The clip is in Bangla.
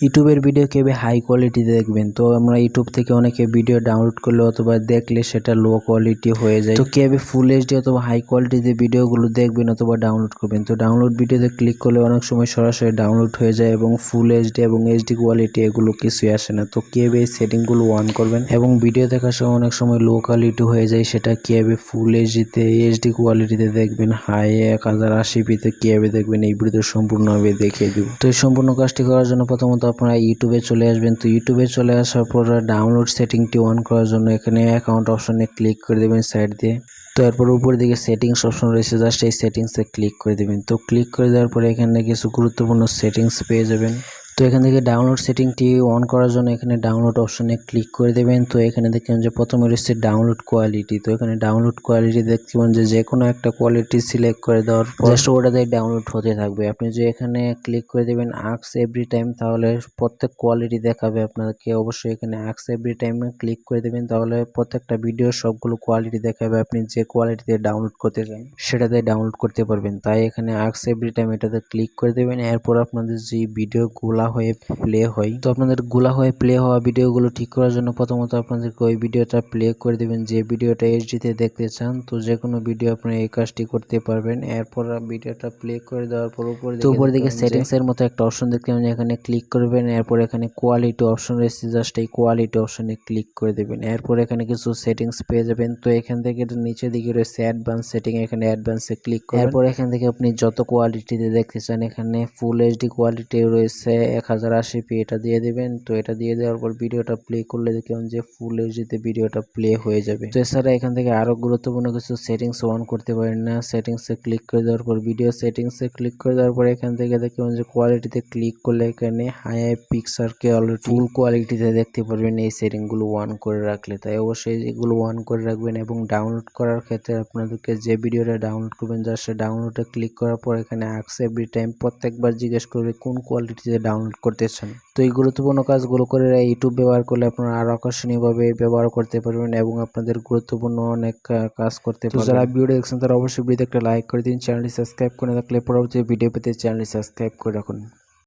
ইউটিউবের ভিডিও কিভাবে হাই কোয়ালিটিতে দেখবেন। তো আমরা ইউটিউব থেকে অনেকে ভিডিও ডাউনলোড করলে অথবা দেখলে সেটা লো কোয়ালিটি হয়ে যায়। তো কিভাবে ফুল এইচডি অথবা হাই কোয়ালিটিতে ভিডিওগুলো দেখবেন অথবা ডাউনলোড করবেন। তো ডাউনলোড ভিডিওতে ক্লিক করলে অনেক সময় সরাসরি ডাউনলোড হয়ে যায় এবং ফুল এইচডি এবং এইচডি কোয়ালিটি এগুলো কিছুই আসে না। তো কিভাবে এই সেটিংগুলো অন করবেন এবং ভিডিও দেখার সময় অনেক সময় লো কোয়ালিটি হয়ে যায়, সেটা কিভাবে ফুল এইচডিতে এইচডি কোয়ালিটিতে দেখবেন, হাই 1080p-তে কিভাবে দেখবেন এই ভিডিওতে সম্পূর্ণভাবে দেখিয়ে দিব। তো এই সম্পূর্ণ কাজটি করার জন্য প্রথমত আপনারা ইউটিউবে চলে আসবেন। তো ইউটিউবে চলে আসার পর ডাউনলোড সেটিংটি অন করার জন্য এখানে অ্যাকাউন্ট অপশনে ক্লিক করে দেবেন সাইড দিয়ে। তো এরপর উপরের দিকে সেটিংস অপশন রয়েছে, জাস্ট এই সেটিংসে ক্লিক করে দেবেন। তো ক্লিক করে দেওয়ার পরে এখানে কিছু গুরুত্বপূর্ণ সেটিংস পেয়ে যাবেন। তো এখান থেকে ডাউনলোড সেটিংটি অন করার জন্য এখানে ডাউনলোড অপশনে ক্লিক করে দেবেন। তো এখানে দেখবেন যে প্রথমে রয়েছে ডাউনলোড কোয়ালিটি। তো এখানে ডাউনলোড কোয়ালিটি দেখবেন যে কোনো একটা কোয়ালিটি সিলেক্ট করে দেওয়ার পর জাস্ট ওটাতে ডাউনলোড হতে থাকবে। আপনি যে এখানে ক্লিক করে দেবেন আস্ক এভরি টাইম, তাহলে প্রত্যেক কোয়ালিটি দেখাবে আপনাকে। অবশ্যই এখানে আস্ক এভরি টাইমে ক্লিক করে দেবেন, তাহলে প্রত্যেকটা ভিডিও সবগুলো কোয়ালিটি দেখাবে। আপনি যে কোয়ালিটিতে ডাউনলোড করতে চান সেটাতে ডাউনলোড করতে পারবেন। তাই এখানে আস্ক এভরি টাইম এটাতে ক্লিক করে দেবেন। এরপর আপনাদের যে ভিডিওগুলো হয়ে প্লে হয়, তো আপনাদের গুলা হয়ে প্লে হওয়া ভিডিওগুলো ঠিক করার জন্য প্রথমত আপনাদেরকে ওই ভিডিওটা প্লে করে দেবেন যে ভিডিওটা এইচডিতে দেখতে চান। তো যে কোনো ভিডিও আপনি এই কাজটি করতে পারবেন। এরপর ভিডিওটা প্লে করে দেওয়ার পর উপর দিকে সেটিংস এর মতো একটা অপশন দেখতে পাবেন, এখানে ক্লিক করবেন। এরপর এখানে কোয়ালিটি অপশন রয়েছে, জাস্ট এই কোয়ালিটি অপশনে ক্লিক করে দেবেন। এরপর এখানে কিছু সেটিংস পেয়ে যাবেন। তো এখান থেকে নিচের দিকে রয়েছে অ্যাডভান্স সেটিং, এখানে অ্যাডভান্সে ক্লিক করবেন। এরপর এখান থেকে আপনি যত কোয়ালিটিতে দেখতে চান, এখানে ফুল এইচডি কোয়ালিটি রয়েছে 1080p, এটা দিয়ে দিবেন। তো এটা দিয়ে দেওয়ার পর ভিডিওটা প্লে করলে দেখবেন যে ফুল এইচডিতে ভিডিওটা প্লে হয়ে যাবে। তো এছাড়া এখান থেকে আরো গুরুত্বপূর্ণ কিছু সেটিংস অন করতে পারেন না। সেটিংসে ক্লিক করে দেওয়ার পর ভিডিও সেটিংসে ক্লিক করে দেওয়ার পর এখান থেকে দেখবেন যে কোয়ালিটিতে ক্লিক করলে এখানে হাই পিকচার কোয়ালিটি ফুল কোয়ালিটিতে দেখতে পারবেন এই সেটিংগুলো অন করে রাখলে। তাই অবশ্যই এগুলো অন করে রাখবেন। এবং ডাউনলোড করার ক্ষেত্রে আপনাদেরকে যে ভিডিওটা ডাউনলোড করবেন জাস্ট ডাউনলোডে ক্লিক করার পর এখানে আস্ক এভরি টাইম প্রত্যেকবার জিজ্ঞেস করবে কোন কোয়ালিটিতে ডাউনলোড করতে চান। তো এই গুরুত্বপূর্ণ কাজগুলো করে ইউটিউব ব্যবহার করলে আপনারা আরো আকর্ষণীয়ভাবে ব্যবহার করতে পারবেন এবং আপনাদের গুরুত্বপূর্ণ অনেক কাজ করতে পারবেন। যারা ভিডিও দেখছেন তারা অবশ্যই ভিডিওতে একটা লাইক করে দিন, চ্যানেলটি সাবস্ক্রাইব করে রাখলে পরবর্তী ভিডিও পেতে চ্যানেলটি সাবস্ক্রাইব করে রাখুন।